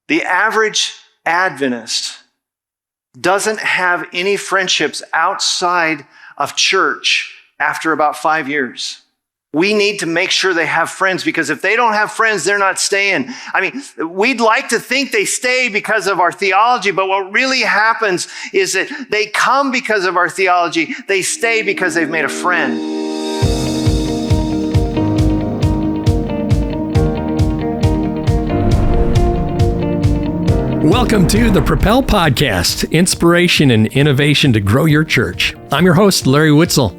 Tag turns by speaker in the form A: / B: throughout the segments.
A: The average Adventist doesn't have any friendships outside of church after about 5 years. We need to make sure they have friends, because if they don't have friends, they're not staying. I mean, we'd like to think they stay because of our theology, but what really happens is that they come because of our theology. They stay because they've made a friend.
B: Welcome to the Propel Podcast, inspiration and innovation to grow your church. I'm your host, Larry Witzel.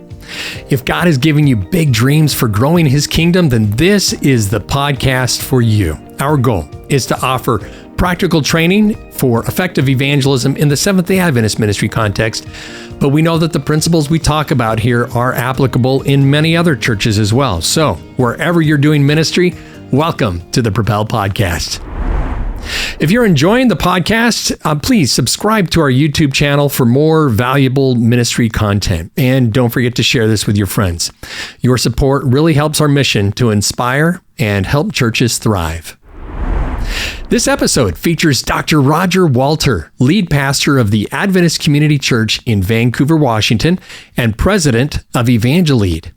B: If God is giving you big dreams for growing His kingdom, then this is the podcast for you. Our goal is to offer practical training for effective evangelism in the Seventh-day Adventist ministry context, but we know that the principles we talk about here are applicable in many other churches as well. So, wherever you're doing ministry, welcome to the Propel Podcast. If you're enjoying the podcast, please subscribe to our YouTube channel for more valuable ministry content. And don't forget to share this with your friends. Your support really helps our mission to inspire and help churches thrive. This episode features Dr. Roger Walter, lead pastor of the Adventist Community Church in Vancouver, Washington, and president of Evangelism.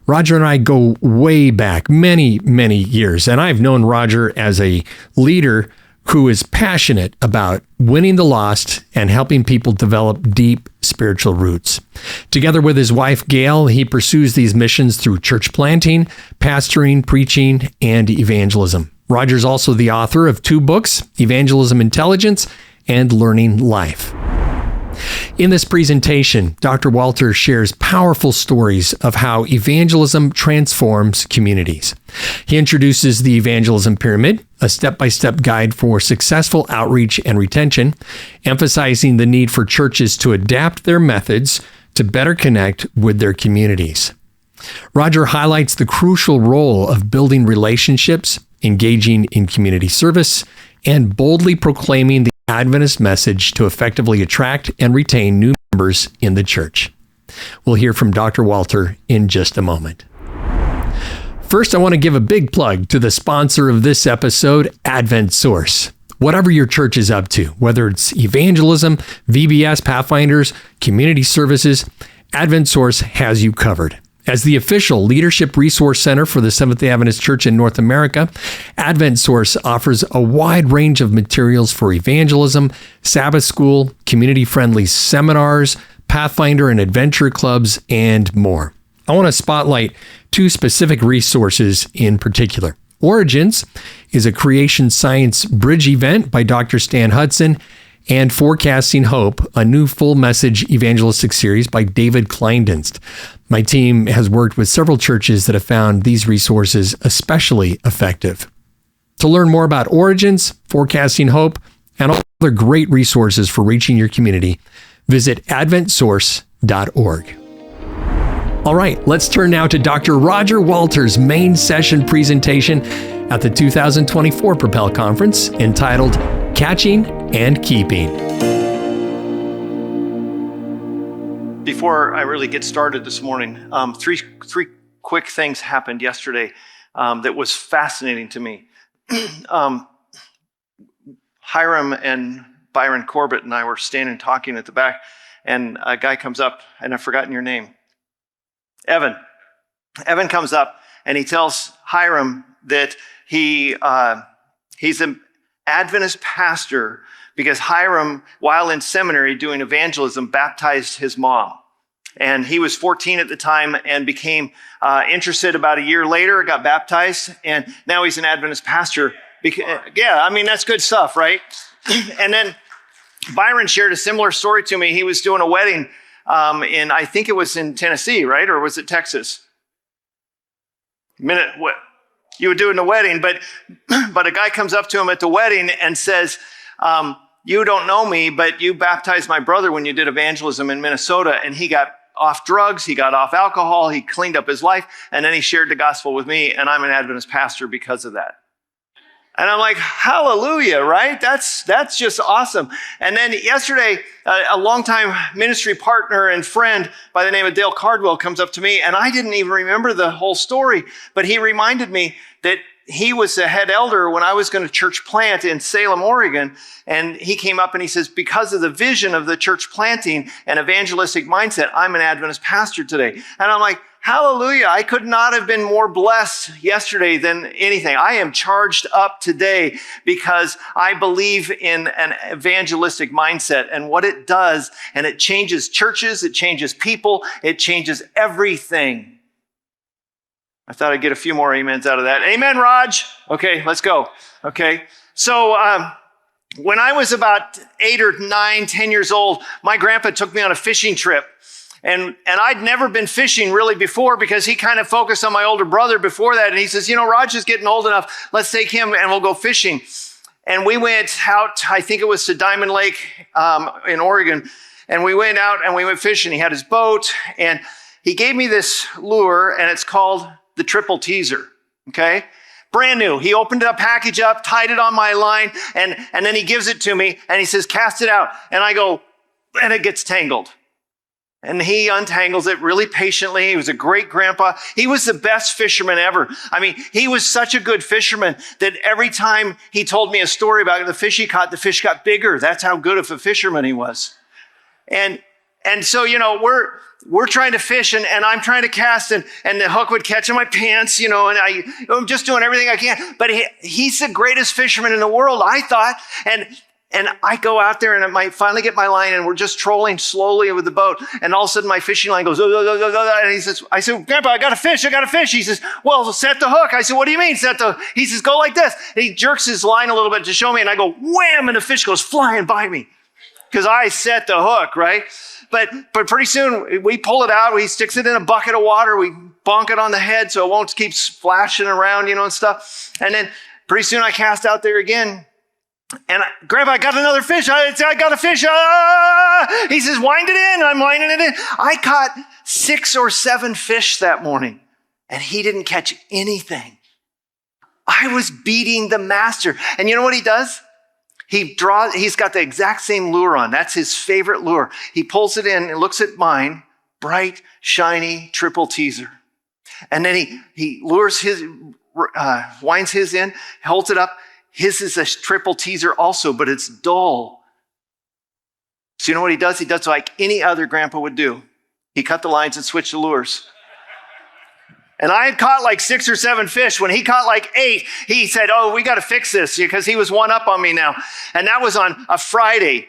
B: Roger and I go way back many, many years, and I've known Roger as a leader who is passionate about winning the lost and helping people develop deep spiritual roots. Together with his wife, Gail, he pursues these missions through church planting, pastoring, preaching, and evangelism. Roger's also the author of 2 books, Evangelism Intelligence and Learning Life. In this presentation, Dr. Walter shares powerful stories of how evangelism transforms communities. He introduces the Evangelism Pyramid, a step-by-step guide for successful outreach and retention, emphasizing the need for churches to adapt their methods to better connect with their communities. Roger highlights the crucial role of building relationships, engaging in community service, and boldly proclaiming the Adventist message to effectively attract and retain new members in the church. We'll hear from Dr. Walter in just a moment. First, I want to give a big plug to the sponsor of this episode, Advent Source. Whatever your church is up to, whether it's evangelism, VBS, Pathfinders, community services, Advent Source has you covered. As the official leadership resource center for the Seventh-day Adventist Church in North America, Advent Source offers a wide range of materials for evangelism, Sabbath school, community-friendly seminars, Pathfinder and adventure clubs, and more. I want to spotlight 2 specific resources in particular. Origins is a creation science bridge event by Dr. Stan Hudson, and Forecasting Hope, a new full-message evangelistic series by David Kleindienst. My team has worked with several churches that have found these resources especially effective. To learn more about Origins, Forecasting Hope, and all other great resources for reaching your community, visit adventsource.org. All right, let's turn now to Dr. Roger Walter's main session presentation at the 2024 Propel Conference entitled Catching and Keeping.
A: Before I really get started this morning, three quick things happened yesterday that was fascinating to me. Hiram and Byron Corbett and I were standing talking at the back, and a guy comes up, and I've forgotten your name. Evan. Evan comes up, and he tells Hiram that he's an Adventist pastor because Hiram, while in seminary doing evangelism, baptized his mom. And he was 14 at the time and became interested about a year later, got baptized, and now he's an Adventist pastor. Yeah, I mean, that's good stuff, right? And then Byron shared a similar story to me. He was doing a wedding I think it was in Tennessee, right? Or was it Texas? What? You were doing a wedding, but a guy comes up to him at the wedding and says, you don't know me, but you baptized my brother when you did evangelism in Minnesota, and he got off drugs, he got off alcohol, he cleaned up his life, and then he shared the gospel with me, and I'm an Adventist pastor because of that. And I'm like, hallelujah, right? That's just awesome. And then yesterday, a longtime ministry partner and friend by the name of Dale Cardwell comes up to me, and I didn't even remember the whole story, but he reminded me that he was the head elder when I was going to church plant in Salem, Oregon. And he came up and he says, because of the vision of the church planting and evangelistic mindset, I'm an Adventist pastor today. And I'm like, hallelujah. I could not have been more blessed yesterday than anything. I am charged up today because I believe in an evangelistic mindset and what it does. And it changes churches. It changes people. It changes everything. I thought I'd get a few more amens out of that. Amen, Raj. Okay, let's go. Okay. So, when I was about 8 or 9, 10 years old, my grandpa took me on a fishing trip. And I'd never been fishing really before because he kind of focused on my older brother before that. And he says, Raj is getting old enough. Let's take him and we'll go fishing. And we went out, I think it was to Diamond Lake in Oregon. And we went out and we went fishing. He had his boat and he gave me this lure and it's called the triple teaser. Okay. Brand new. He opened the package up, tied it on my line, and then he gives it to me and he says, cast it out. And I go, and it gets tangled. And he untangles it really patiently. He was a great grandpa. He was the best fisherman ever. I mean, he was such a good fisherman that every time he told me a story about the fish he caught, the fish got bigger. That's how good of a fisherman he was. And so, we're trying to fish and I'm trying to cast and the hook would catch in my pants, and I'm just doing everything I can. But he's the greatest fisherman in the world, I thought. And I go out there and I might finally get my line and we're just trolling slowly with the boat. And all of a sudden my fishing line goes, and he says, I said, Grandpa, I got a fish. He says, well, set the hook. I said, what do you mean he says, go like this. And he jerks his line a little bit to show me and I go, wham, and the fish goes flying by me because I set the hook, right? But pretty soon we pull it out. He sticks it in a bucket of water. We bonk it on the head so it won't keep splashing around, and stuff. And then pretty soon I cast out there again. And Grandpa, I got another fish. I got a fish. He says, wind it in. I'm winding it in. I caught 6 or 7 fish that morning and he didn't catch anything. I was beating the master. And you know what he does? He's got the exact same lure on. That's his favorite lure. He pulls it in and looks at mine, bright, shiny, triple teaser. And then he lures winds his in, holds it up. His is a triple teaser also, but it's dull. So you know what he does? He does like any other grandpa would do. He cut the lines and switched the lures. And I had caught like 6 or 7 fish. When he caught like 8, he said, oh, we got to fix this because he was one up on me now. And that was on a Friday.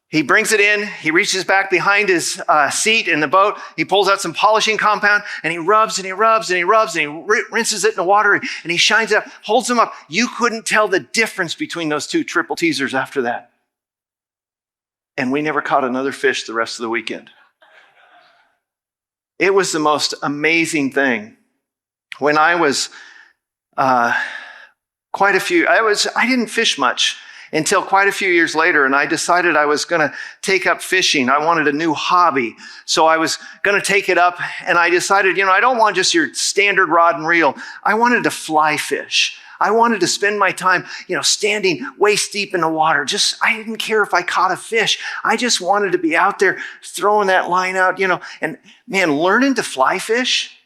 A: He brings it in. He reaches back behind his seat in the boat. He pulls out some polishing compound and he rubs and he rubs and he rubs and he rinses it in the water and he shines it up, holds them up. You couldn't tell the difference between those 2 triple teasers after that. And we never caught another fish the rest of the weekend. It was the most amazing thing. When I was I didn't fish much until quite a few years later, and I decided I was going to take up fishing. I wanted a new hobby, so I was going to take it up, and I decided, I don't want just your standard rod and reel. I wanted to fly fish. I wanted to spend my time, standing waist deep in the water. I didn't care if I caught a fish. I just wanted to be out there throwing that line out, and man, learning to fly fish,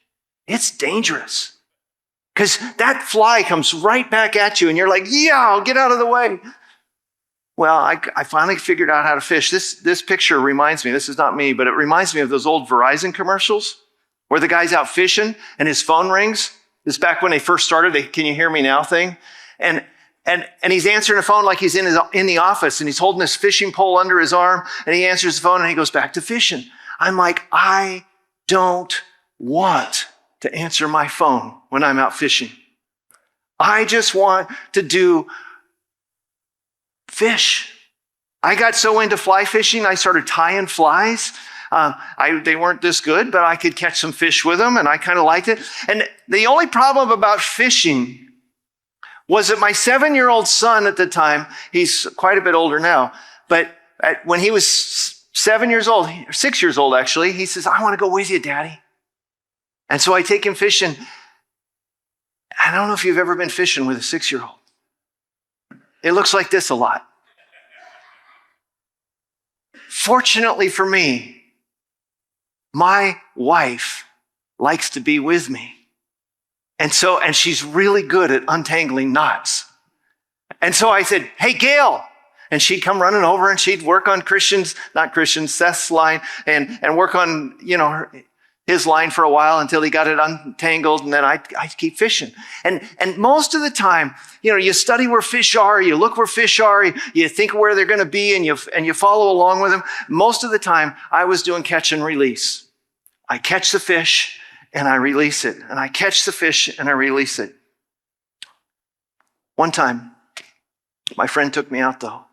A: it's dangerous because that fly comes right back at you and you're like, yeah, I'll get out of the way. Well, I finally figured out how to fish. This picture reminds me, this is not me, but it reminds me of those old Verizon commercials where the guy's out fishing and his phone rings. This is back when they first started the "Can you hear me now" thing. And he's answering the phone like he's in the office and he's holding this fishing pole under his arm and he answers the phone and he goes back to fishing. I'm like, I don't want to answer my phone when I'm out fishing. I just want to do fish. I got so into fly fishing, I started tying flies. They weren't this good, but I could catch some fish with them, and I kind of liked it. And the only problem about fishing was that my 7-year-old son at the time, he's quite a bit older now, but when he was 7 years old, 6 years old actually, he says, I want to go with you, Daddy. And so I take him fishing. I don't know if you've ever been fishing with a 6-year-old. It looks like this a lot. Fortunately for me, my wife likes to be with me. And she's really good at untangling knots. And so I said, hey, Gail. And she'd come running over and she'd work on Seth's line and work on, his line for a while until he got it untangled. And then I'd keep fishing. And most of the time, you study where fish are, you look where fish are, you think where they're going to be and you follow along with them. Most of the time I was doing catch and release. I catch the fish and I release it. And I catch the fish and I release it. One time, my friend took me out though.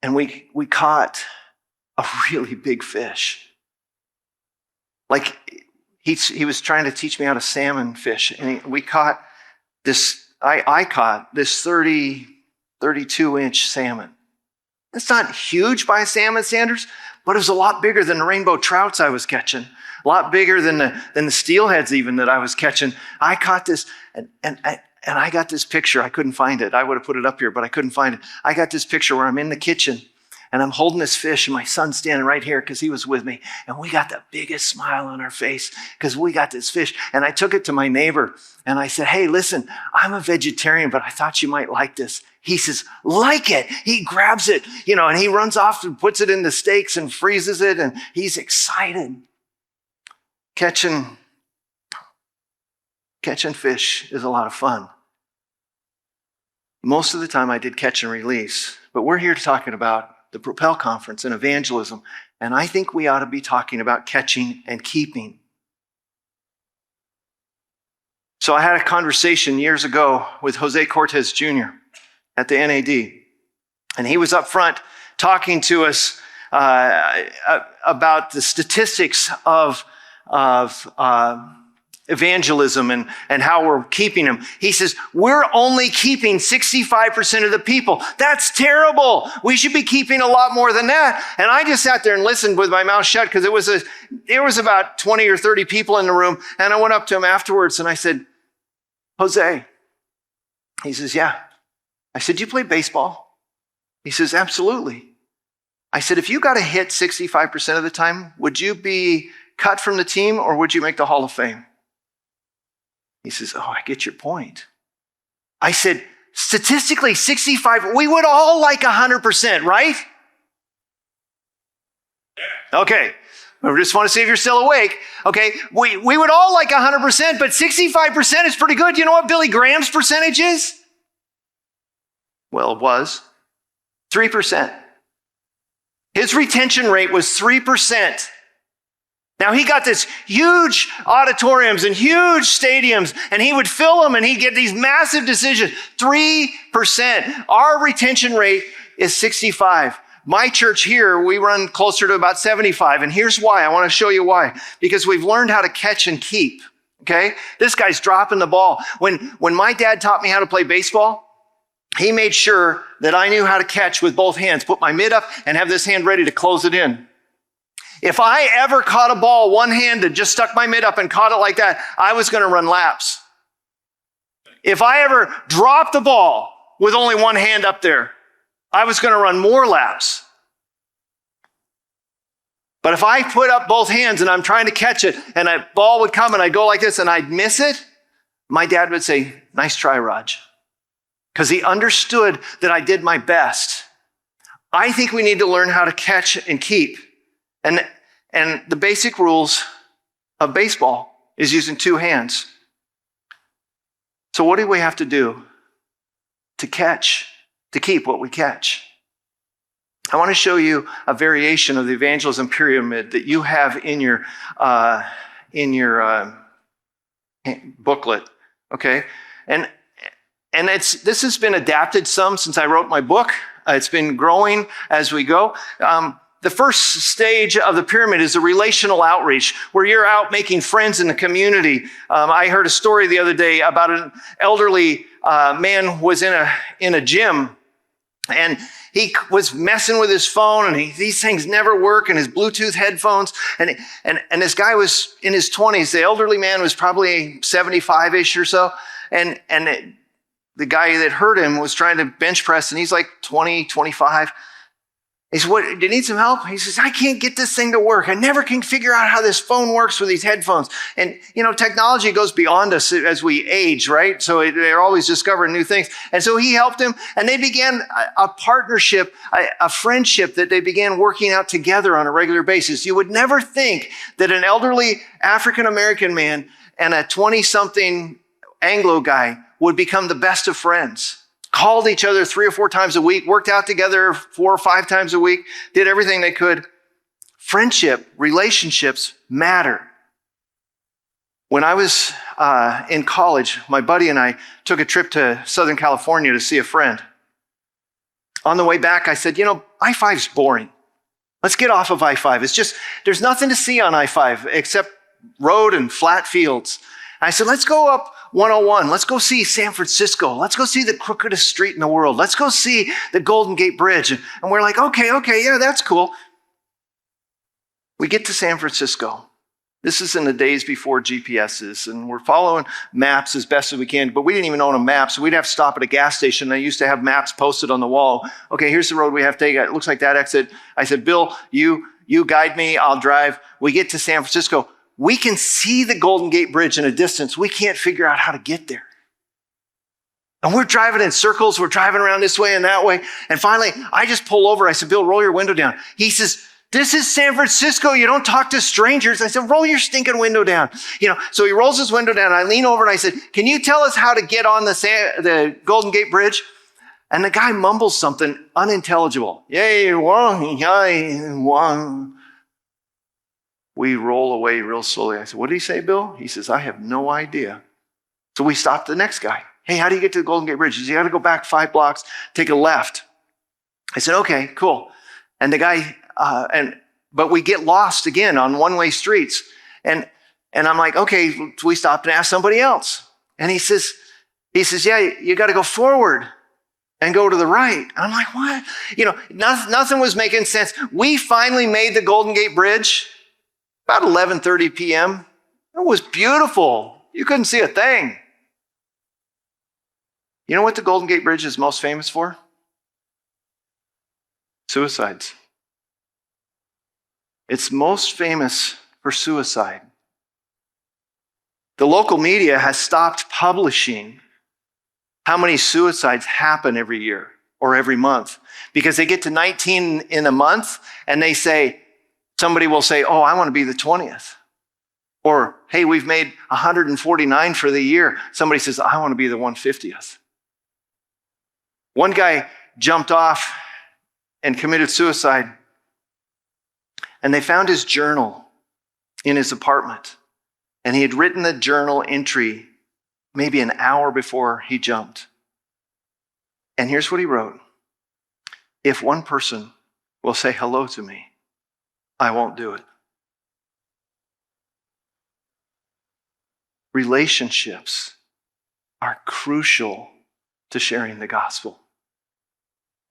A: And we caught a really big fish. Like he was trying to teach me how to salmon fish. And we caught this, I caught this 32-inch salmon. It's not huge by salmon standards, but it was a lot bigger than the rainbow trouts I was catching. A lot bigger than the steelheads even that I was catching. I caught this, and I got this picture. I couldn't find it. I would have put it up here, but I couldn't find it. I got this picture where I'm in the kitchen and I'm holding this fish and my son's standing right here because he was with me. And we got the biggest smile on our face because we got this fish. And I took it to my neighbor and I said, hey, listen, I'm a vegetarian, but I thought you might like this. He says, like it. He grabs it, and he runs off and puts it in the steaks and freezes it. And he's excited. Catching fish is a lot of fun. Most of the time I did catch and release, but we're here talking about the Propel Conference and evangelism, and I think we ought to be talking about catching and keeping. So I had a conversation years ago with Jose Cortez Jr. at the NAD, and he was up front talking to us about the statistics of evangelism and how we're keeping them. He says, we're only keeping 65% of the people. That's terrible. We should be keeping a lot more than that. And I just sat there and listened with my mouth shut because there was about 20 or 30 people in the room. And I went up to him afterwards and I said, Jose. He says, yeah. I said, do you play baseball? He says, absolutely. I said, if you got a hit 65% of the time, would you be cut from the team or would you make the Hall of Fame? He says, oh, I get your point. I said, statistically, 65, we would all like 100%, right? Okay, I just want to see if you're still awake. Okay, we would all like 100%, but 65% is pretty good. You know what Billy Graham's percentage is? Well, it was 3%. His retention rate was 3%. Now, he got this huge auditoriums and huge stadiums, and he would fill them, and he'd get these massive decisions. 3%. Our retention rate is 65. My church here, we run closer to about 75, and here's why. I want to show you why. Because we've learned how to catch and keep, okay? This guy's dropping the ball. When my dad taught me how to play baseball, he made sure that I knew how to catch with both hands, put my mitt up, and have this hand ready to close it in. If I ever caught a ball one-handed, just stuck my mitt up and caught it like that, I was going to run laps. If I ever dropped the ball with only one hand up there, I was going to run more laps. But if I put up both hands and I'm trying to catch it and a ball would come and I'd go like this and I'd miss it, my dad would say, nice try, Raj. Because he understood that I did my best. I think we need to learn how to catch and keep. And the basic rules of baseball is using two hands. So what do we have to do to keep what we catch? I want to show you a variation of the Evangelism Pyramid that you have in your booklet, okay? And this has been adapted some since I wrote my book. It's been growing as we go. The first stage of the pyramid is a relational outreach, where you're out making friends in the community. I heard a story the other day about an elderly man was in a gym, and he was messing with his phone, and these things never work, and his Bluetooth headphones. And this guy was in his 20s. The elderly man was probably 75-ish or so, and the guy that hurt him was trying to bench press, and he's like 20, 25. He said, what, do you need some help? He says, I can't get this thing to work. I never can figure out how this phone works with these headphones. And, technology goes beyond us as we age, right? So they're always discovering new things. And so he helped him, and they began a partnership, a friendship that they began working out together on a regular basis. You would never think that an elderly African-American man and a 20-something Anglo guy would become the best of friends. Called each other 3 or 4 times a week, worked out together 4 or 5 times a week, did everything they could. Friendship, relationships matter. When I was in college, my buddy and I took a trip to Southern California to see a friend. On the way back, I said, I-5's boring. Let's get off of I-5. It's just, there's nothing to see on I-5 except road and flat fields. I said, let's go up 101. Let's go see San Francisco. Let's go see the crookedest street in the world. Let's go see the Golden Gate Bridge. And we're like, okay, yeah, that's cool. We get to San Francisco. This is in the days before GPSs, and we're following maps as best as we can, but we didn't even own a map, so we'd have to stop at a gas station. I used to have maps posted on the wall. Okay, here's the road we have to take. It looks like that exit. I said, Bill, you guide me, I'll drive. We get to San Francisco. We can see the Golden Gate Bridge in a distance. We can't figure out how to get there. And we're driving in circles. We're driving around this way and that way. And finally, I just pull over. I said, Bill, roll your window down. He says, this is San Francisco. You don't talk to strangers. I said, roll your stinking window down. So he rolls his window down. I lean over and I said, can you tell us how to get on the Golden Gate Bridge? And the guy mumbles something unintelligible. Yay, wong, yay, wong. We roll away real slowly. I said, what did he say, Bill? He says, I have no idea. So we stopped the next guy. Hey, how do you get to the Golden Gate Bridge? He says, you got to go back 5 blocks, take a left. I said, okay, cool. And the guy, but we get lost again on one-way streets. And I'm like, okay, we stopped and asked somebody else. And he says, yeah, you got to go forward and go to the right. I'm like, what? Nothing was making sense. We finally made the Golden Gate Bridge about 11:30 p.m. It was beautiful. You couldn't see a thing. You know what the Golden Gate Bridge is most famous for? Suicides. It's most famous for suicide. The local media has stopped publishing how many suicides happen every year or every month because they get to 19 in a month and they say, somebody will say, oh, I want to be the 20th. Or, hey, we've made 149 for the year. Somebody says, I want to be the 150th. One guy jumped off and committed suicide, and they found his journal in his apartment. And he had written the journal entry maybe an hour before he jumped. And here's what he wrote. If one person will say hello to me, I won't do it. Relationships are crucial to sharing the gospel.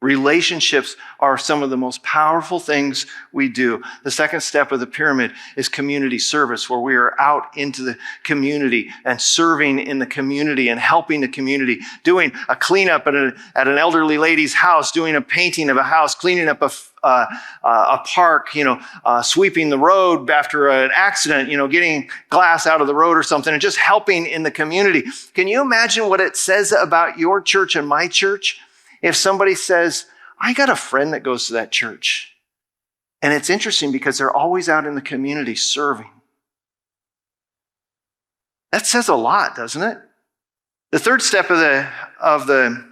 A: Relationships are some of the most powerful things we do. The second step of the pyramid is community service, where we are out into the community and serving in the community and helping the community, doing a cleanup at an elderly lady's house, doing a painting of a house, cleaning up a park, sweeping the road after an accident, getting glass out of the road or something, and just helping in the community. Can you imagine what it says about your church and my church if somebody says, I got a friend that goes to that church? And it's interesting because they're always out in the community serving. That says a lot, doesn't it? The third step of the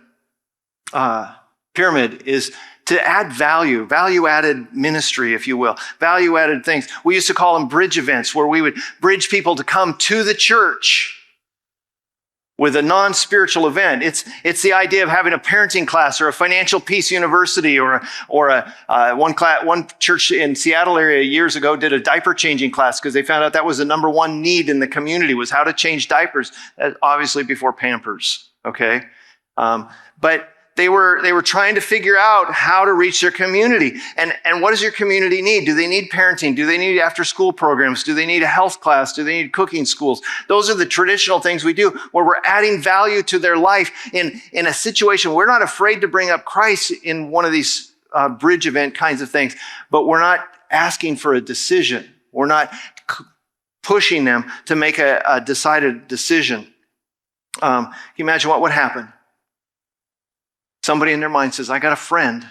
A: pyramid is to add value-added ministry, if you will, value-added things. We used to call them bridge events, where we would bridge people to come to the church with a non-spiritual event. It's the idea of having a parenting class or a financial peace university or one church in Seattle area years ago did a diaper changing class because they found out that was the number one need in the community was how to change diapers, obviously before Pampers, okay? But they were trying to figure out how to reach their community. And what does your community need? Do they need parenting? Do they need after-school programs? Do they need a health class? Do they need cooking schools? Those are the traditional things we do where we're adding value to their life in a situation. We're not afraid to bring up Christ in one of these bridge event kinds of things, but we're not asking for a decision. We're not pushing them to make a decided decision. Can you imagine what would happen? Somebody in their mind says, I got a friend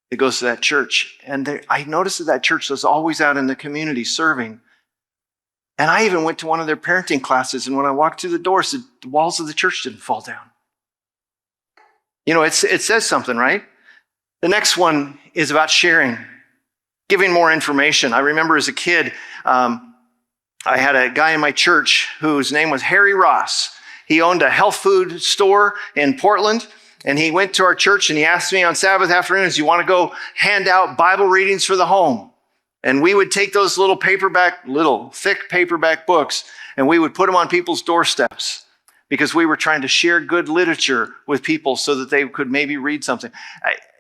A: that goes to that church. And I noticed that church was always out in the community serving. And I even went to one of their parenting classes. And when I walked through the doors, the walls of the church didn't fall down. You know, it says something, right? The next one is about sharing, giving more information. I remember as a kid, I had a guy in my church whose name was Harry Ross. He owned a health food store in Portland. And he went to our church and he asked me on Sabbath afternoons, you want to go hand out Bible readings for the home? And we would take those thick paperback books, and we would put them on people's doorsteps because we were trying to share good literature with people so that they could maybe read something.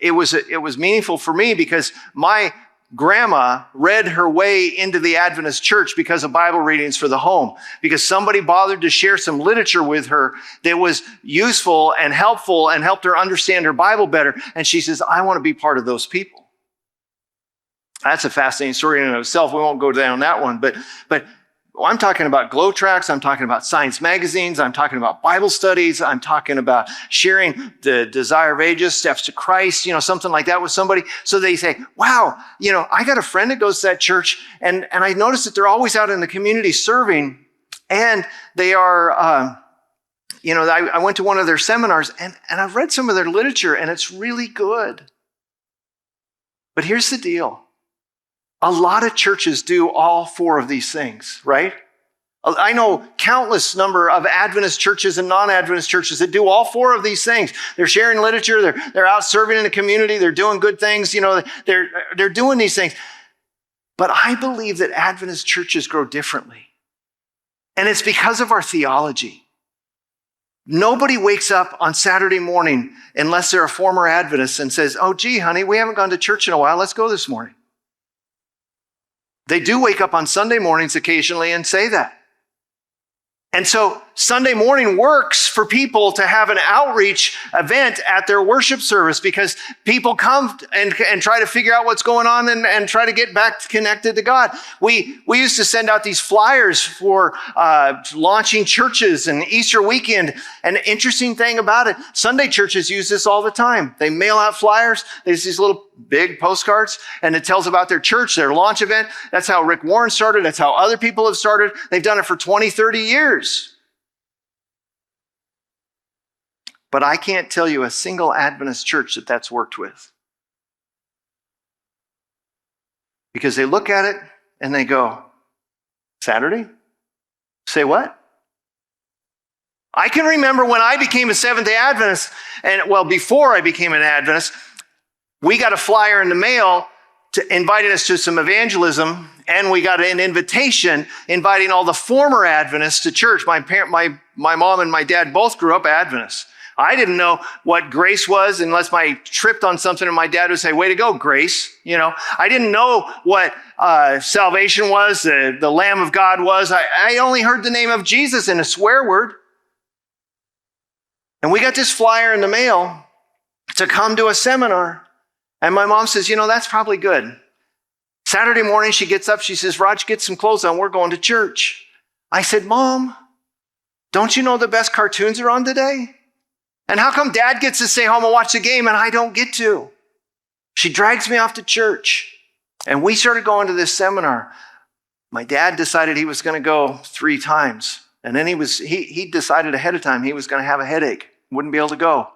A: It was meaningful for me because my grandma read her way into the Adventist church because of Bible readings for the home, because somebody bothered to share some literature with her that was useful and helpful and helped her understand her Bible better. And she says, I want to be part of those people. That's a fascinating story in and of itself. We won't go down that one, but I'm talking about glow tracks. I'm talking about science magazines. I'm talking about Bible studies. I'm talking about sharing the Desire of Ages, Steps to Christ, something like that with somebody. So they say, wow, I got a friend that goes to that church, and I noticed that they're always out in the community serving, and they are, I went to one of their seminars, and I've read some of their literature, and it's really good. But here's the deal. A lot of churches do all four of these things, right? I know countless number of Adventist churches and non-Adventist churches that do all four of these things. They're sharing literature. They're out serving in the community. They're doing good things. They're doing these things. But I believe that Adventist churches grow differently. And it's because of our theology. Nobody wakes up on Saturday morning unless they're a former Adventist and says, oh, gee, honey, we haven't gone to church in a while. Let's go this morning. They do wake up on Sunday mornings occasionally and say that. And so Sunday morning works for people to have an outreach event at their worship service because people come and try to figure out what's going on and try to get back connected to God. We used to send out these flyers for launching churches and Easter weekend. And the interesting thing about it, Sunday churches use this all the time. They mail out flyers. There's these little big postcards, and it tells about their church, their launch event. That's how Rick Warren started. That's how other people have started. They've done it for 20, 30 years. But I can't tell you a single Adventist church that's worked with. Because they look at it and they go, Saturday? Say what? I can remember when I became a Seventh-day Adventist, before I became an Adventist, we got a flyer in the mail inviting us to some evangelism, and we got an invitation inviting all the former Adventists to church. My mom and my dad both grew up Adventists. I didn't know what grace was unless I tripped on something and my dad would say, way to go, Grace. I didn't know what salvation was, the Lamb of God was. I only heard the name of Jesus in a swear word. And we got this flyer in the mail to come to a seminar. And my mom says, that's probably good. Saturday morning, she gets up, she says, Raj, get some clothes on, we're going to church. I said, Mom, don't you know the best cartoons are on today? And how come Dad gets to stay home and watch the game and I don't get to? She drags me off to church. And we started going to this seminar. My dad decided he was going to go 3 times. And then he decided ahead of time he was going to have a headache, wouldn't be able to go.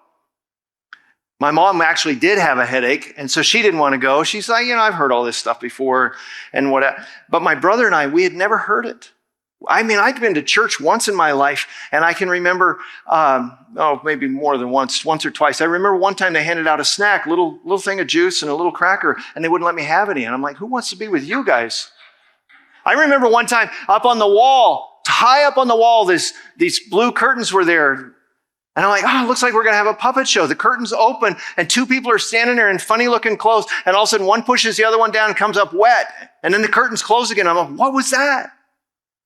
A: My mom actually did have a headache, and so she didn't want to go. She's like, I've heard all this stuff before and what. But my brother and I, we had never heard it. I'd been to church once in my life, and I can remember, maybe more than once or twice. I remember one time they handed out a snack, little thing of juice and a little cracker, and they wouldn't let me have any. And I'm like, who wants to be with you guys? I remember one time up on the wall, high up on the wall, these blue curtains were there. And I'm like, it looks like we're going to have a puppet show. The curtains open, and 2 people are standing there in funny-looking clothes, and all of a sudden one pushes the other one down and comes up wet. And then the curtains close again. I'm like, what was that?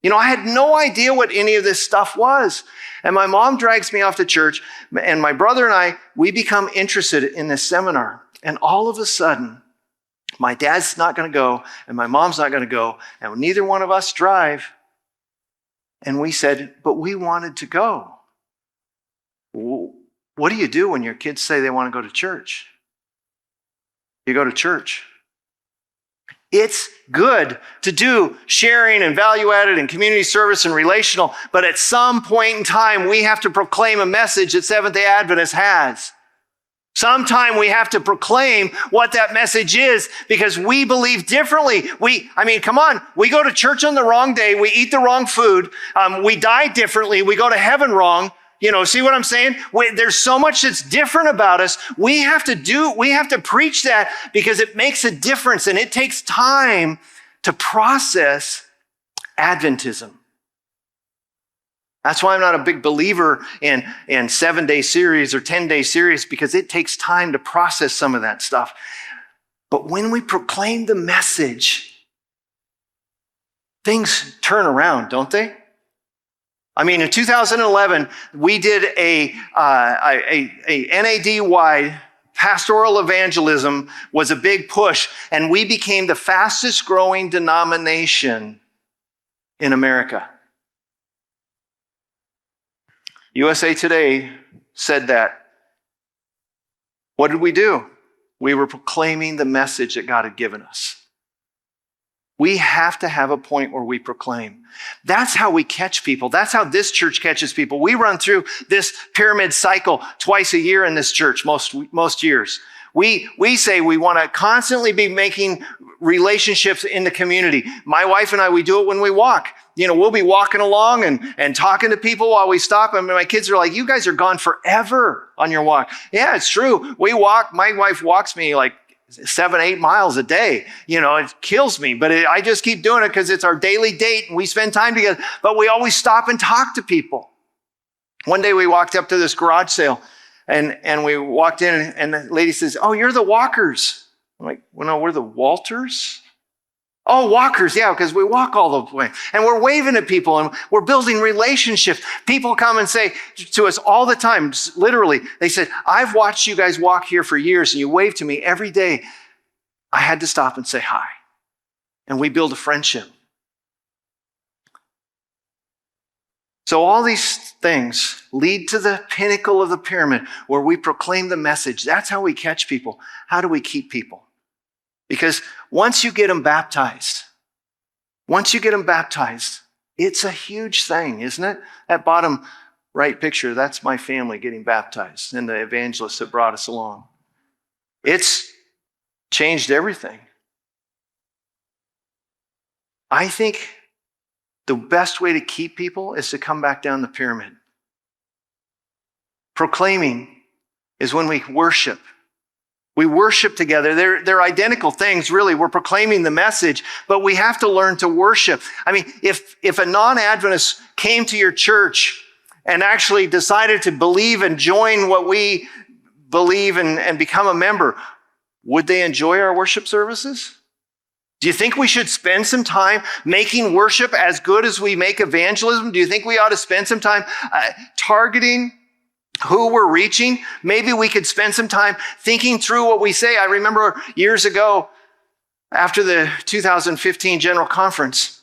A: I had no idea what any of this stuff was. And my mom drags me off to church, and my brother and I, we become interested in this seminar. And all of a sudden, my dad's not going to go, and my mom's not going to go, and neither one of us drive. And we said, but we wanted to go. What do you do when your kids say they want to go to church? You go to church. It's good to do sharing and value-added and community service and relational, but at some point in time, we have to proclaim a message that Seventh-day Adventist has. Sometime we have to proclaim what that message is because we believe differently. Come on. We go to church on the wrong day. We eat the wrong food. We die differently. We go to heaven wrong. See what I'm saying? There's so much that's different about us. We have to preach that because it makes a difference and it takes time to process Adventism. That's why I'm not a big believer in 7-day series or 10-day series because it takes time to process some of that stuff. But when we proclaim the message, things turn around, don't they? In 2011, we did a NAD-wide pastoral evangelism was a big push, and we became the fastest growing denomination in America. USA Today said that. What did we do? We were proclaiming the message that God had given us. We have to have a point where we proclaim. That's how we catch people. That's how this church catches people. We run through this pyramid cycle twice a year in this church, most years. We say we want to constantly be making relationships in the community. My wife and I, we do it when we walk. We'll be walking along and talking to people while we stop. My kids are like, you guys are gone forever on your walk. Yeah, it's true. We walk. My wife walks me like 7-8 miles a day. It kills me, but I just keep doing it because it's our daily date and we spend time together. But we always stop and talk to people. One day we walked up to this garage sale and we walked in and the lady says, "Oh, you're the Walkers." I'm like, "Well, no, we're the Walters." "Oh, Walkers, yeah, because we walk all the way." And we're waving at people and we're building relationships. People come and say to us all the time, literally, they said, "I've watched you guys walk here for years and you wave to me every day. I had to stop and say hi." And we build a friendship. So all these things lead to the pinnacle of the pyramid where we proclaim the message. That's how we catch people. How do we keep people? Because once you get them baptized, it's a huge thing, isn't it? That bottom right picture, that's my family getting baptized and the evangelists that brought us along. It's changed everything. I think the best way to keep people is to come back down the pyramid. Proclaiming is when we worship. We worship together. They're identical things, really. We're proclaiming the message, but we have to learn to worship. If a non-Adventist came to your church and actually decided to believe and join what we believe and become a member, would they enjoy our worship services? Do you think we should spend some time making worship as good as we make evangelism? Do you think we ought to spend some time targeting who we're reaching? Maybe we could spend some time thinking through what we say. I remember years ago, after the 2015 General Conference,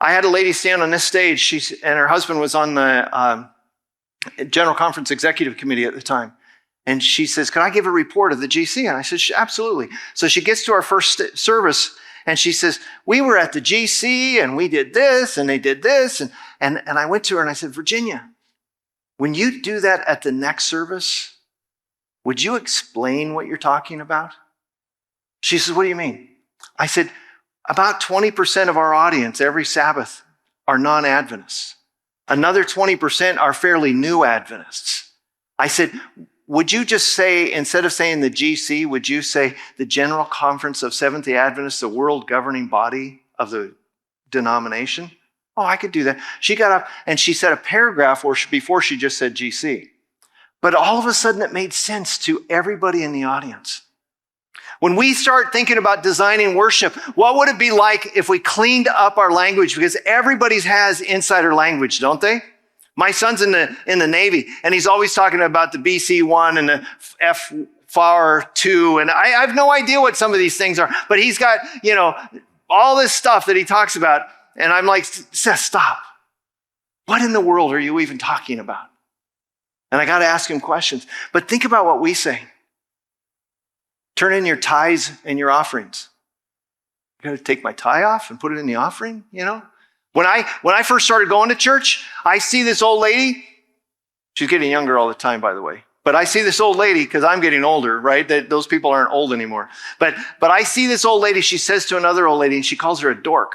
A: I had a lady stand on this stage, and her husband was on the General Conference Executive Committee at the time. And she says, "Can I give a report of the GC?" And I said, "Absolutely." So she gets to our first service and she says, "We were at the GC and we did this and they did this." And I went to her and I said, "Virginia, when you do that at the next service, would you explain what you're talking about?" She says, "What do you mean?" I said, "About 20% of our audience every Sabbath are non-Adventists. Another 20% are fairly new Adventists." I said, "Would you just say, instead of saying the GC, would you say the General Conference of Seventh-day Adventists, the world governing body of the denomination?" "Oh, I could do that." She got up and she said a paragraph before she just said GC. But all of a sudden it made sense to everybody in the audience. When we start thinking about designing worship, what would it be like if we cleaned up our language? Because everybody has insider language, don't they? My son's in the Navy, and he's always talking about the BC-1 and the far too. And I have no idea what some of these things are, but he's got, all this stuff that he talks about. And I'm like, Seth, stop. What in the world are you even talking about? And I got to ask him questions. But think about what we say. Turn in your tithes and your offerings. I got to take my tie off and put it in the offering, When I first started going to church, I see this old lady. She's getting younger all the time, by the way. But I see this old lady, because I'm getting older, right? Those people aren't old anymore. But I see this old lady, she says to another old lady, and she calls her a dork.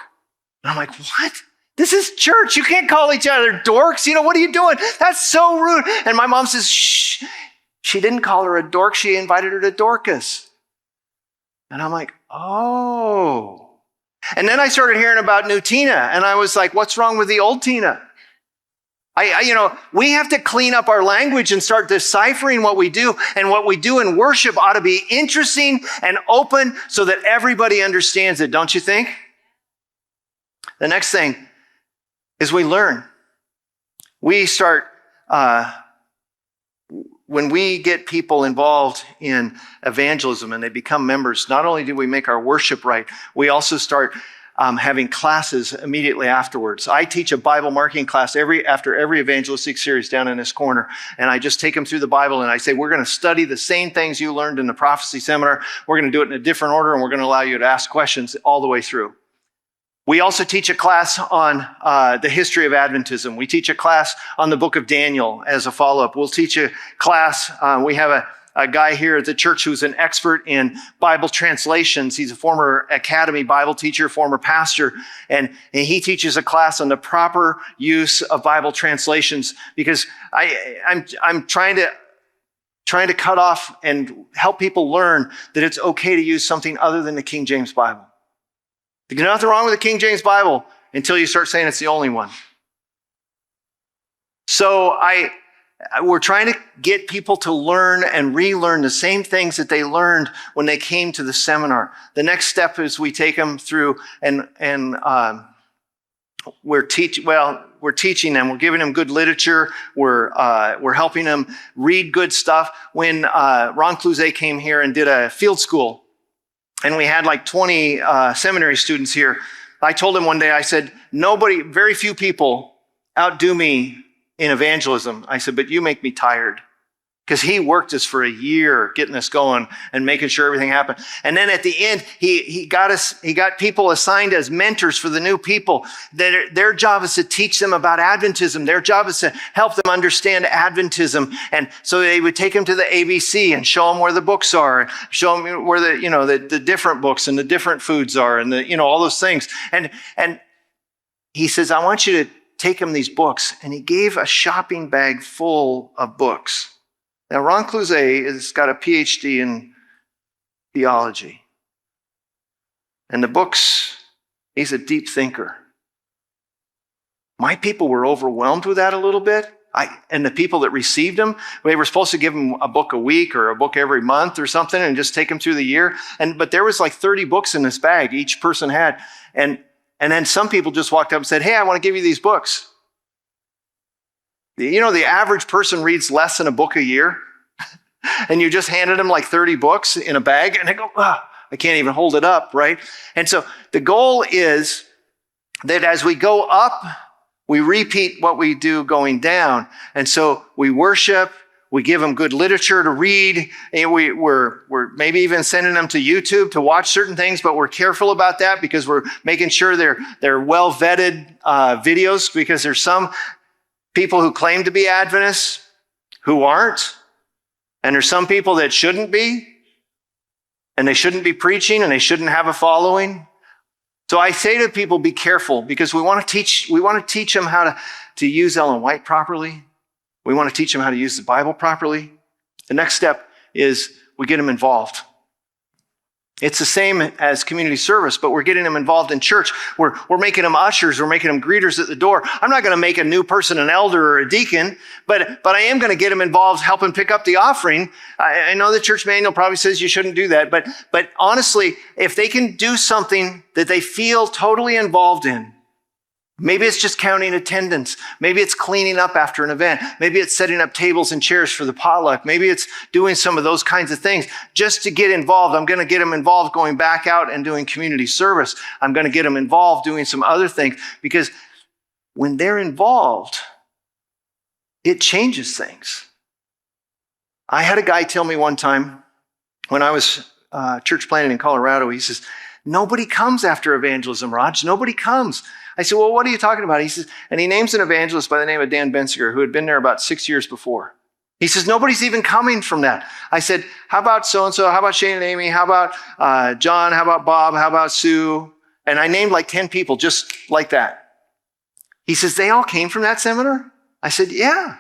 A: And I'm like, what? This is church. You can't call each other dorks. What are you doing? That's so rude. And my mom says, shh. She didn't call her a dork. She invited her to Dorcas. And I'm like, oh. And then I started hearing about new Tina. And I was like, what's wrong with the old Tina? We have to clean up our language and start deciphering what we do. And what we do in worship ought to be interesting and open so that everybody understands it, don't you think? The next thing is we learn. We start, when we get people involved in evangelism and they become members, not only do we make our worship right, we also start having classes immediately afterwards. I teach a Bible marking class after every evangelistic series down in this corner. And I just take them through the Bible and I say, we're going to study the same things you learned in the prophecy seminar. We're going to do it in a different order and we're going to allow you to ask questions all the way through. We also teach a class on the history of Adventism. We teach a class on the book of Daniel as a follow-up. We'll teach a class. We have a guy here at the church who's an expert in Bible translations. He's a former Academy Bible teacher, former pastor, and he teaches a class on the proper use of Bible translations because I'm trying to cut off and help people learn that it's okay to use something other than the King James Bible. There's nothing wrong with the King James Bible until you start saying it's the only one. So we're trying to get people to learn and relearn the same things that they learned when they came to the seminar. The next step is we take them through and we're teaching them. We're giving them good literature. We're helping them read good stuff. When Ron Cluzet came here and did a field school, and we had like 20 seminary students here, I told him one day, I said, very few people outdo me in evangelism. I said, but you make me tired. Because he worked us for a year getting us going and making sure everything happened. And then at the end, he got people assigned as mentors for the new people. Their job is to teach them about Adventism. Their job is to help them understand Adventism. And so they would take them to the ABC and show them where the books are, show them where the different books and the different foods are and all those things. And he says, I want you to take them these books. And he gave a shopping bag full of books. Now, Ron Cluzet has got a PhD in theology. And the books, he's a deep thinker. My people were overwhelmed with that a little bit. And the people that received them, they were supposed to give them a book a week or a book every month or something and just take them through the year. But there was like 30 books in this bag each person had. And then some people just walked up and said, hey, I want to give you these books. The average person reads less than a book a year. And you just handed them like 30 books in a bag and they go, I can't even hold it up, right? And so the goal is that as we go up, we repeat what we do going down. And so we worship, we give them good literature to read, and we're maybe even sending them to YouTube to watch certain things, but we're careful about that because we're making sure they're well-vetted videos, because there's some people who claim to be Adventists who aren't. And there's some people that shouldn't be. And they shouldn't be preaching and they shouldn't have a following. So I say to people, be careful, because we want to teach them how to use Ellen White properly. We want to teach them how to use the Bible properly. The next step is we get them involved. It's the same as community service, but we're getting them involved in church. We're making them ushers. We're making them greeters at the door. I'm not going to make a new person an elder or a deacon, but I am going to get them involved helping pick up the offering. I know the church manual probably says you shouldn't do that, but honestly, if they can do something that they feel totally involved in, Maybe it's just counting attendance. Maybe it's cleaning up after an event. Maybe it's setting up tables and chairs for the potluck. Maybe it's doing some of those kinds of things just to get involved. I'm going to get them involved going back out and doing community service. I'm going to get them involved doing some other things, because when they're involved, it changes things. I had a guy tell me one time when I was church planting in Colorado, he says, "Nobody comes after evangelism, Raj. Nobody comes." I said, "Well, what are you talking about?" He says, and he names an evangelist by the name of Dan Bensiger, who had been there about 6 years before. He says, "Nobody's even coming from that." I said, "How about so-and-so? How about Shane and Amy? How about John? How about Bob? How about Sue?" And I named like 10 people just like that. He says, "They all came from that seminar?" I said, "Yeah."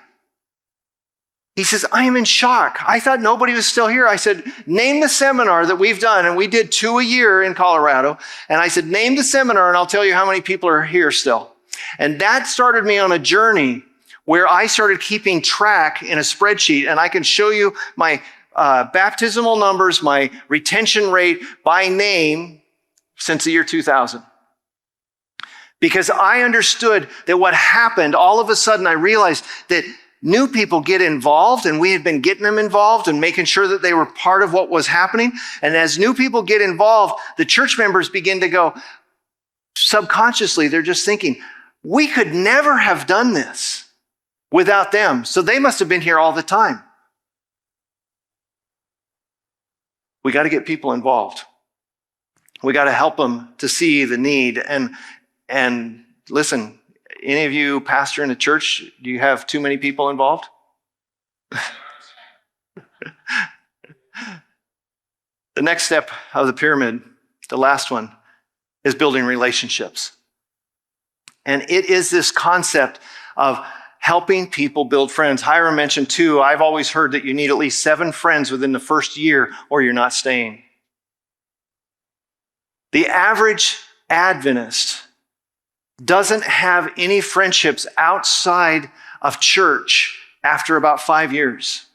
A: He says, "I am in shock. I thought nobody was still here." I said, "Name the seminar that we've done." And we did 2 a year in Colorado. And I said, "Name the seminar and I'll tell you how many people are here still." And that started me on a journey where I started keeping track in a spreadsheet. And I can show you my baptismal numbers, my retention rate by name since the year 2000. Because I understood that what happened, all of a sudden I realized that new people get involved, and we had been getting them involved and making sure that they were part of what was happening. And as new people get involved, the church members begin to go, subconsciously, they're just thinking, we could never have done this without them. So they must have been here all the time. We got to get people involved. We got to help them to see the need. And listen, any of you pastor in a church, do you have too many people involved? The next step of the pyramid, the last one, is building relationships. And it is this concept of helping people build friends. Hiram mentioned 2. I've always heard that you need at least 7 friends within the first year or you're not staying. The average Adventist doesn't have any friendships outside of church after about 5 years.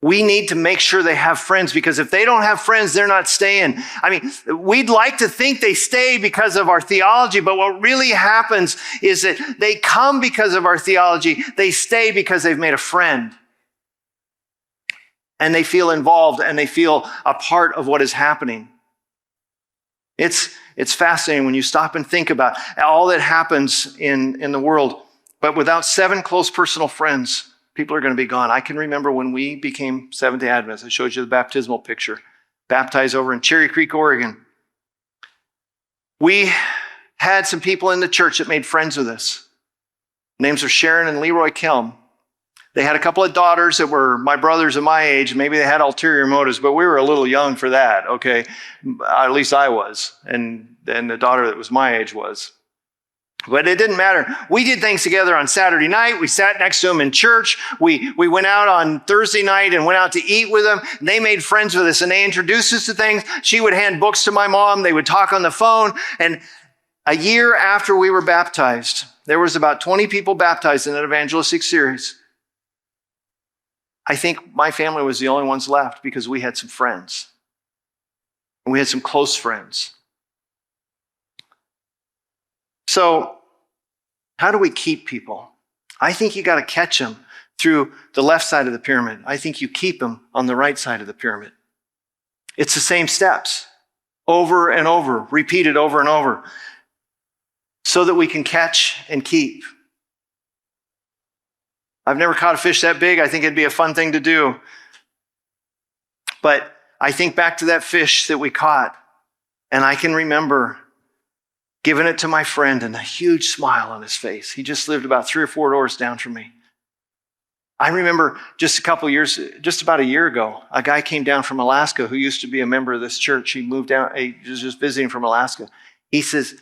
A: We need to make sure they have friends, because if they don't have friends, they're not staying. I mean, we'd like to think they stay because of our theology, but what really happens is that they come because of our theology. They stay because they've made a friend. And they feel involved and they feel a part of what is happening. It's fascinating when you stop and think about all that happens in the world. But without 7 close personal friends, people are going to be gone. I can remember when we became Seventh-day Adventists. I showed you the baptismal picture. Baptized over in Cherry Creek, Oregon. We had some people in the church that made friends with us. Names are Sharon and Leroy Kelm. They had a couple of daughters that were my brothers of my age. Maybe they had ulterior motives, but we were a little young for that, okay? At least I was, and the daughter that was my age was. But it didn't matter. We did things together on Saturday night. We sat next to them in church. We went out on Thursday night and went out to eat with them. They made friends with us, and they introduced us to things. She would hand books to my mom. They would talk on the phone. And a year after we were baptized, there was about 20 people baptized in that evangelistic series. I think my family was the only ones left because we had some friends. And we had some close friends. So, how do we keep people? I think you got to catch them through the left side of the pyramid. I think you keep them on the right side of the pyramid. It's the same steps, over and over, repeated over and over, so that we can catch and keep. I've never caught a fish that big. I think it'd be a fun thing to do. But I think back to that fish that we caught, and I can remember giving it to my friend and a huge smile on his face. He just lived about 3 or 4 doors down from me. I remember just about a year ago, a guy came down from Alaska who used to be a member of this church. He moved down, he was just visiting from Alaska. He says,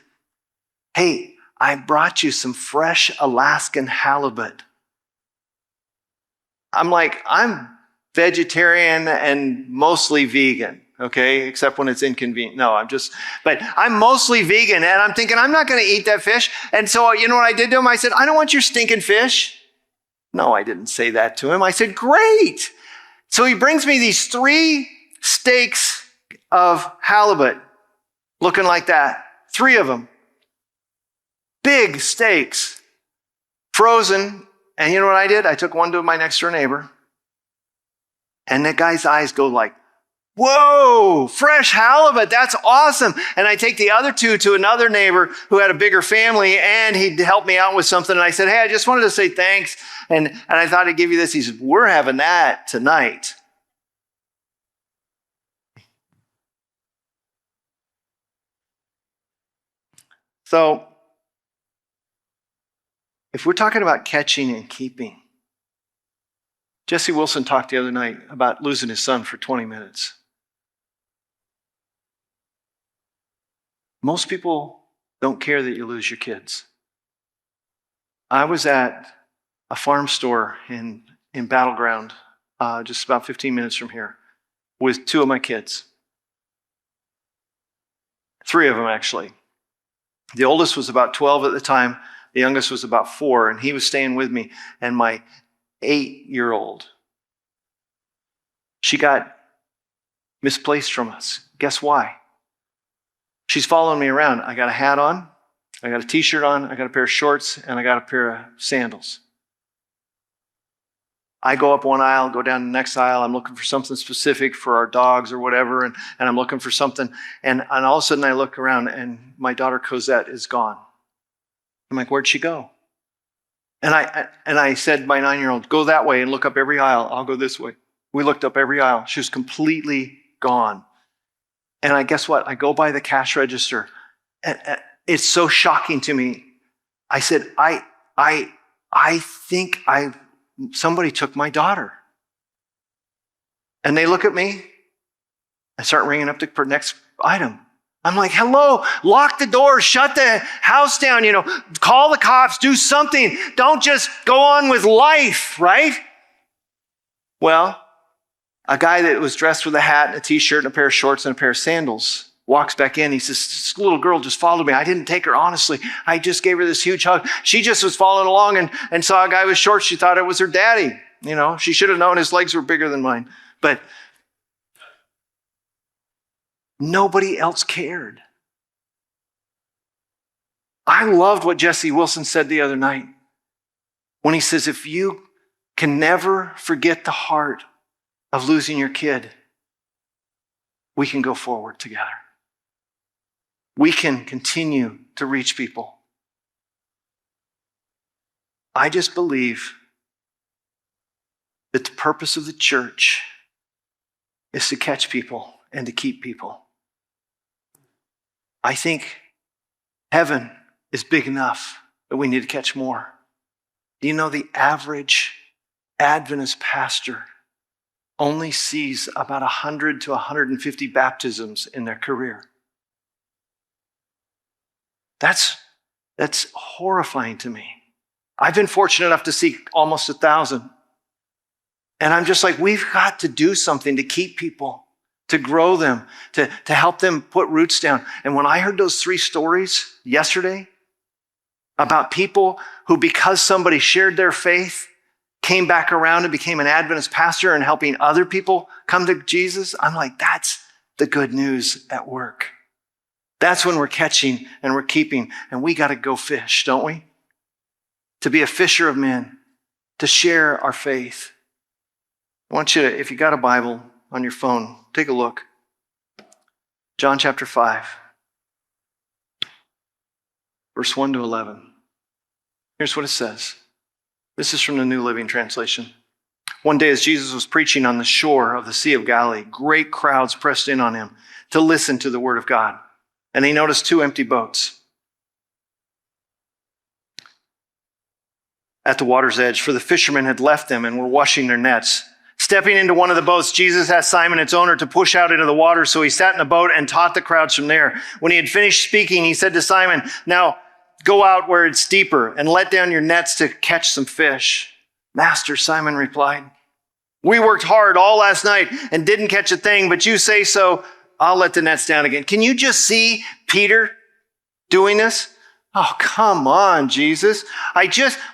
A: "Hey, I brought you some fresh Alaskan halibut." I'm like, I'm vegetarian and mostly vegan, okay? Except when it's inconvenient. No, but I'm mostly vegan, and I'm thinking, I'm not going to eat that fish. And so, you know what I did to him? I said, "I don't want your stinking fish." No, I didn't say that to him. I said, "Great." So he brings me these 3 steaks of halibut, looking like that. 3 of them. Big steaks, frozen. And you know what I did? I took one to my next door neighbor. And that guy's eyes go like, whoa, fresh halibut, that's awesome. And I take the other 2 to another neighbor who had a bigger family, and he'd help me out with something. And I said, hey, I just wanted to say thanks. And I thought I'd give you this. He said, we're having that tonight. So, if we're talking about catching and keeping, Jesse Wilson talked the other night about losing his son for 20 minutes. Most people don't care that you lose your kids. I was at a farm store in Battleground, just about 15 minutes from here, with 2 of my kids. 3 of them, actually. The oldest was about 12 at the time. The youngest was about 4, and he was staying with me. And my 8-year-old, she got misplaced from us. Guess why? She's following me around. I got a hat on, I got a t-shirt on, I got a pair of shorts, and I got a pair of sandals. I go up one aisle, go down the next aisle. I'm looking for something specific for our dogs or whatever, and I'm looking for something. And all of a sudden I look around, and my daughter Cosette is gone. I'm like, where'd she go? And I said to my 9-year-old, go that way and look up every aisle. I'll go this way. We looked up every aisle. She was completely gone. And guess what? I go by the cash register. And it's so shocking to me. I said, I think somebody took my daughter. And they look at me and start ringing up the next item. I'm like, hello, lock the door, shut the house down, call the cops, do something. Don't just go on with life, right? Well, a guy that was dressed with a hat and a t-shirt and a pair of shorts and a pair of sandals walks back in. He says, this little girl just followed me. I didn't take her, honestly. I just gave her this huge hug. She just was following along and saw a guy with shorts. She thought it was her daddy. She should have known his legs were bigger than mine. But nobody else cared. I loved what Jesse Wilson said the other night when he says, if you can never forget the heart of losing your kid, we can go forward together. We can continue to reach people. I just believe that the purpose of the church is to catch people and to keep people. I think heaven is big enough that we need to catch more. Do you know the average Adventist pastor only sees about 100 to 150 baptisms in their career? That's horrifying to me. I've been fortunate enough to see almost 1,000. And I'm just like, we've got to do something to keep people, to grow them, to help them put roots down. And when I heard those 3 stories yesterday about people who, because somebody shared their faith, came back around and became an Adventist pastor and helping other people come to Jesus, I'm like, that's the good news at work. That's when we're catching and we're keeping, and we got to go fish, don't we? To be a fisher of men, to share our faith. I want you to, if you got a Bible on your phone, take a look. John chapter 5, verse 1 to 11. Here's what it says. This is from the New Living Translation. One day as Jesus was preaching on the shore of the Sea of Galilee, great crowds pressed in on him to listen to the word of God. And he noticed 2 empty boats at the water's edge, for the fishermen had left them and were washing their nets. Stepping into one of the boats, Jesus asked Simon, its owner, to push out into the water. So he sat in a boat and taught the crowds from there. When he had finished speaking, he said to Simon, now go out where it's deeper and let down your nets to catch some fish. Master, Simon replied, we worked hard all last night and didn't catch a thing, but you say so, I'll let the nets down again. Can you just see Peter doing this? Oh, come on, Jesus.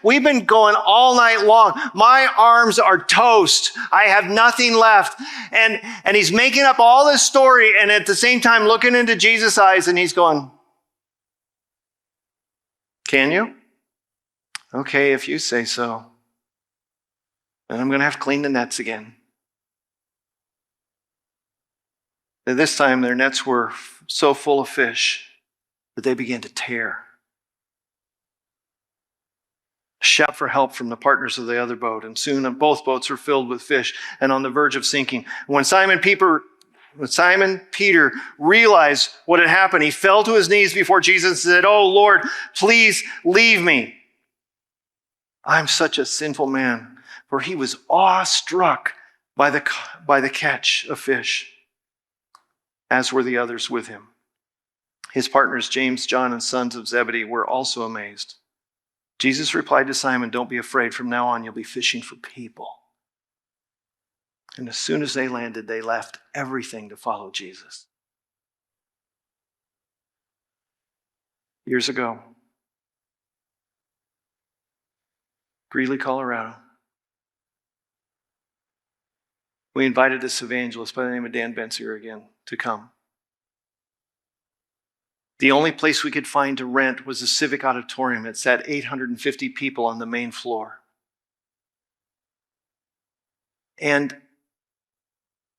A: We've been going all night long. My arms are toast. I have nothing left. And he's making up all this story and at the same time looking into Jesus' eyes and he's going, Can you? Okay, if you say so. Then I'm going to have to clean the nets again. And this time their nets were so full of fish that they began to tear. Shout for help from the partners of the other boat, and soon both boats were filled with fish and on the verge of sinking. When Simon Peter realized what had happened, he fell to his knees before Jesus and said, "Oh Lord, please leave me. I'm such a sinful man." For he was awestruck by the catch of fish, as were the others with him. His partners, James, John, and sons of Zebedee, were also amazed. Jesus replied to Simon, "Don't be afraid. From now on, you'll be fishing for people." And as soon as they landed, they left everything to follow Jesus. Years ago, Greeley, Colorado, we invited this evangelist by the name of Dan Bensier again to come. The only place we could find to rent was a civic auditorium. It sat 850 people on the main floor. And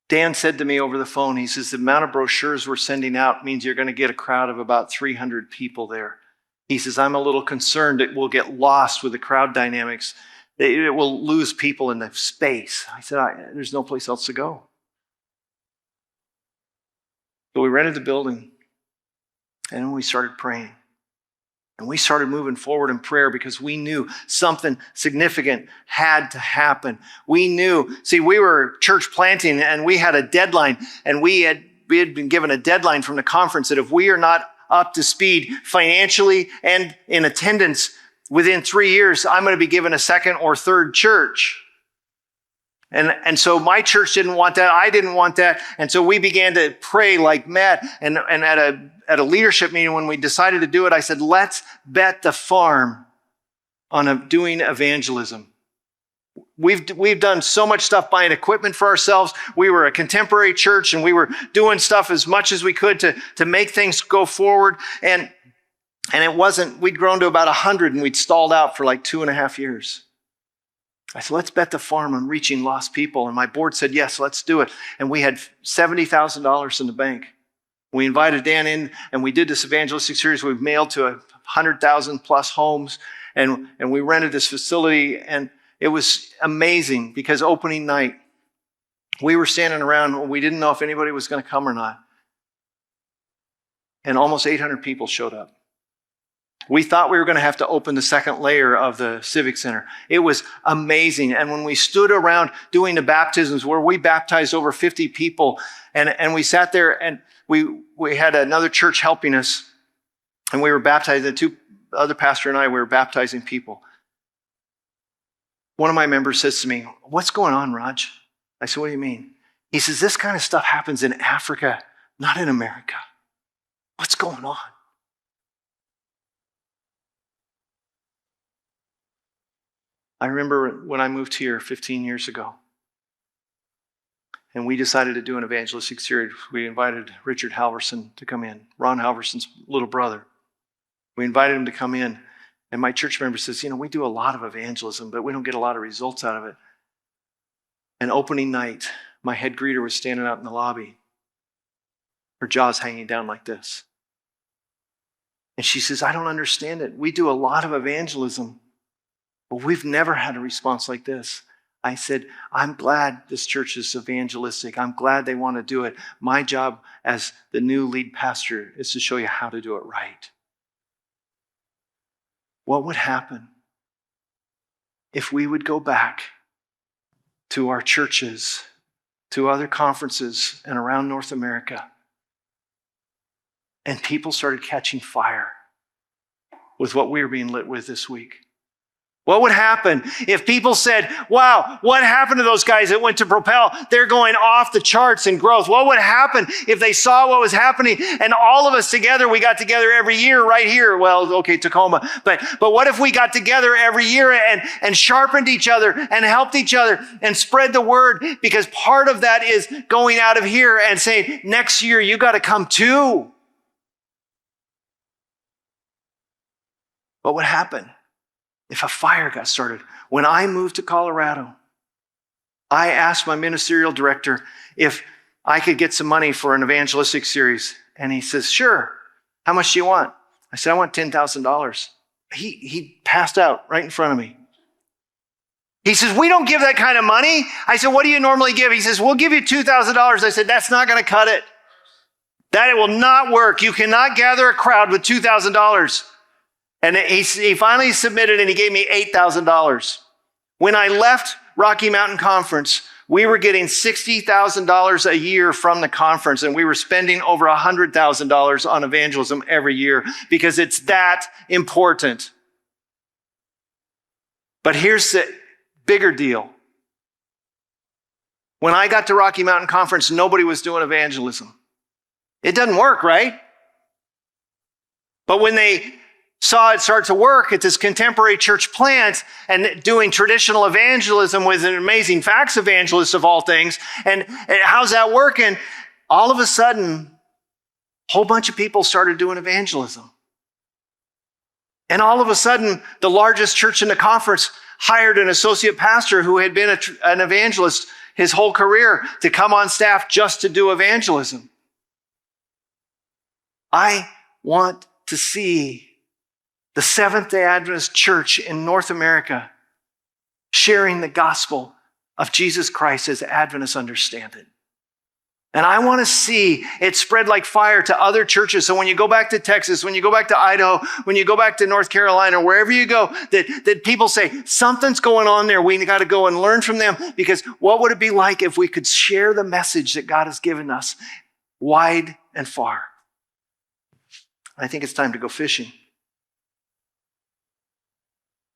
A: Dan said to me over the phone, he says, the amount of brochures we're sending out means you're going to get a crowd of about 300 people there. He says, I'm a little concerned it will get lost with the crowd dynamics. It will lose people in the space. I said, there's no place else to go. So we rented the building. And then we started praying. And we started moving forward in prayer because we knew something significant had to happen. We knew, we were church planting and we had a deadline, and we had been given a deadline from the conference that if we are not up to speed financially and in attendance within 3 years, I'm going to be given a second or third church. And so my church didn't want that. I didn't want that. And so we began to pray like mad. And at a leadership meeting, when we decided to do it, I said, let's bet the farm on doing evangelism. We've done so much stuff buying equipment for ourselves. We were a contemporary church, and we were doing stuff as much as we could to make things go forward. And it wasn't, we'd grown to about 100, and we'd stalled out for like 2.5 years. I said, let's bet the farm on reaching lost people. And my board said, yes, let's do it. And we had $70,000 in the bank. We invited Dan in, and we did this evangelistic series. We've mailed to 100,000 plus homes, and we rented this facility. And it was amazing because opening night, we were standing around and we didn't know if anybody was going to come or not. And almost 800 people showed up. We thought we were going to have to open the second layer of the Civic Center. It was amazing. And when we stood around doing the baptisms, where we baptized over 50 people, and we sat there, and we had another church helping us, and we were baptizing, the other pastor and I, we were baptizing people. One of my members says to me, "What's going on, Raj?" I said, "What do you mean?" He says, "This kind of stuff happens in Africa, not in America. What's going on?" I remember when I moved here 15 years ago, and we decided to do an evangelistic series. We invited Richard Halverson to come in, Ron Halverson's little brother. We invited him to come in, and my church member says, we do a lot of evangelism, but we don't get a lot of results out of it. And opening night, my head greeter was standing out in the lobby, her jaws hanging down like this. And she says, "I don't understand it. We do a lot of evangelism, but we've never had a response like this." I said, "I'm glad this church is evangelistic. I'm glad they want to do it. My job as the new lead pastor is to show you how to do it right." What would happen if we would go back to our churches, to other conferences and around North America, and people started catching fire with what we were being lit with this week? What would happen if people said, "Wow, what happened to those guys that went to Propel? They're going off the charts in growth." What would happen if they saw what was happening, and all of us together, we got together every year right here? Well, okay, Tacoma. But what if we got together every year and sharpened each other and helped each other and spread the word? Because part of that is going out of here and saying, next year, you got to come too. what would happen if a fire got started? When I moved to Colorado, I asked my ministerial director if I could get some money for an evangelistic series. And he says, sure. How much do you want? I said, I want $10,000. He passed out right in front of me. He says, we don't give that kind of money. I said, what do you normally give? He says, we'll give you $2,000. I said, that's not going to cut it. That will not work. You cannot gather a crowd with $2,000. And he finally submitted and he gave me $8,000. When I left Rocky Mountain Conference, we were getting $60,000 a year from the conference, and we were spending over $100,000 on evangelism every year because it's that important. But here's the bigger deal. When I got to Rocky Mountain Conference, nobody was doing evangelism. It doesn't work, right? But when they saw it start to work at this contemporary church plant and doing traditional evangelism with an amazing facts evangelist of all things, and how's that working? All of a sudden, a whole bunch of people started doing evangelism. And all of a sudden, the largest church in the conference hired an associate pastor who had been an evangelist his whole career to come on staff just to do evangelism. I want to see the Seventh-day Adventist Church in North America sharing the gospel of Jesus Christ as Adventists understand it. And I want to see it spread like fire to other churches. So when you go back to Texas, when you go back to Idaho, when you go back to North Carolina, wherever you go, that people say, something's going on there. We got to go and learn from them, because what would it be like if we could share the message that God has given us wide and far? I think it's time to go fishing.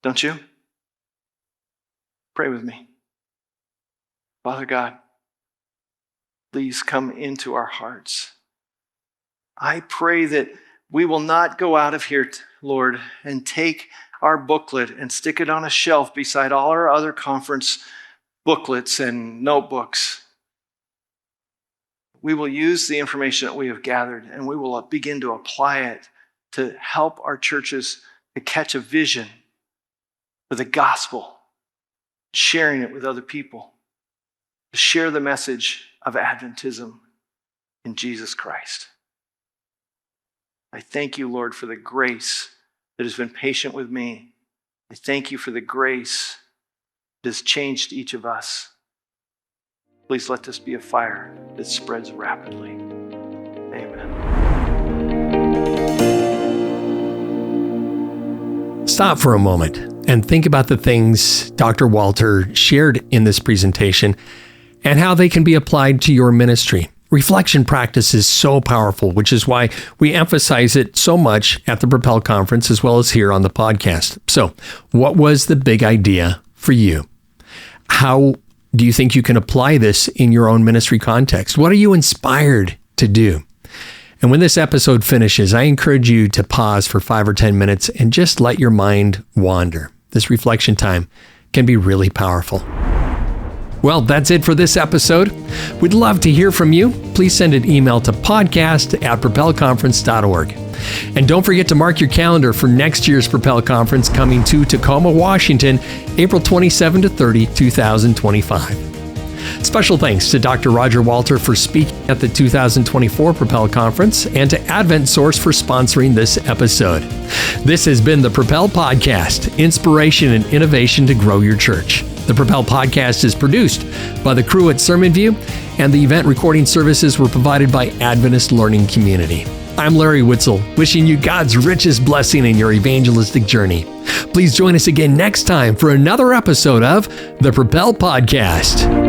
A: Don't you? Pray with me. Father God, please come into our hearts. I pray that we will not go out of here, Lord, and take our booklet and stick it on a shelf beside all our other conference booklets and notebooks. We will use the information that we have gathered, and we will begin to apply it to help our churches to catch a vision for the gospel, sharing it with other people, to share the message of Adventism in Jesus Christ. I thank you, Lord, for the grace that has been patient with me. I thank you for the grace that has changed each of us. Please let this be a fire that spreads rapidly. Amen.
B: Stop for a moment and think about the things Dr. Walter shared in this presentation and how they can be applied to your ministry. Reflection practice is so powerful, which is why we emphasize it so much at the Propel conference as well as here on the podcast. So, what was the big idea for you? How do you think you can apply this in your own ministry context? What are you inspired to do? And when this episode finishes, I encourage you to pause for 5 or 10 minutes and just let your mind wander. This reflection time can be really powerful. Well, that's it for this episode. We'd love to hear from you. Please send an email to podcast@propelconference.org. And don't forget to mark your calendar for next year's Propel Conference coming to Tacoma, Washington, April 27 to 30, 2025. Special thanks to Dr. Roger Walter for speaking at the 2024 Propel Conference and to Advent Source for sponsoring this episode. This has been the Propel Podcast, inspiration and innovation to grow your church. The Propel Podcast is produced by the crew at Sermon View, and the event recording services were provided by Adventist Learning Community. I'm Larry Witzel, wishing you God's richest blessing in your evangelistic journey. Please join us again next time for another episode of the Propel Podcast.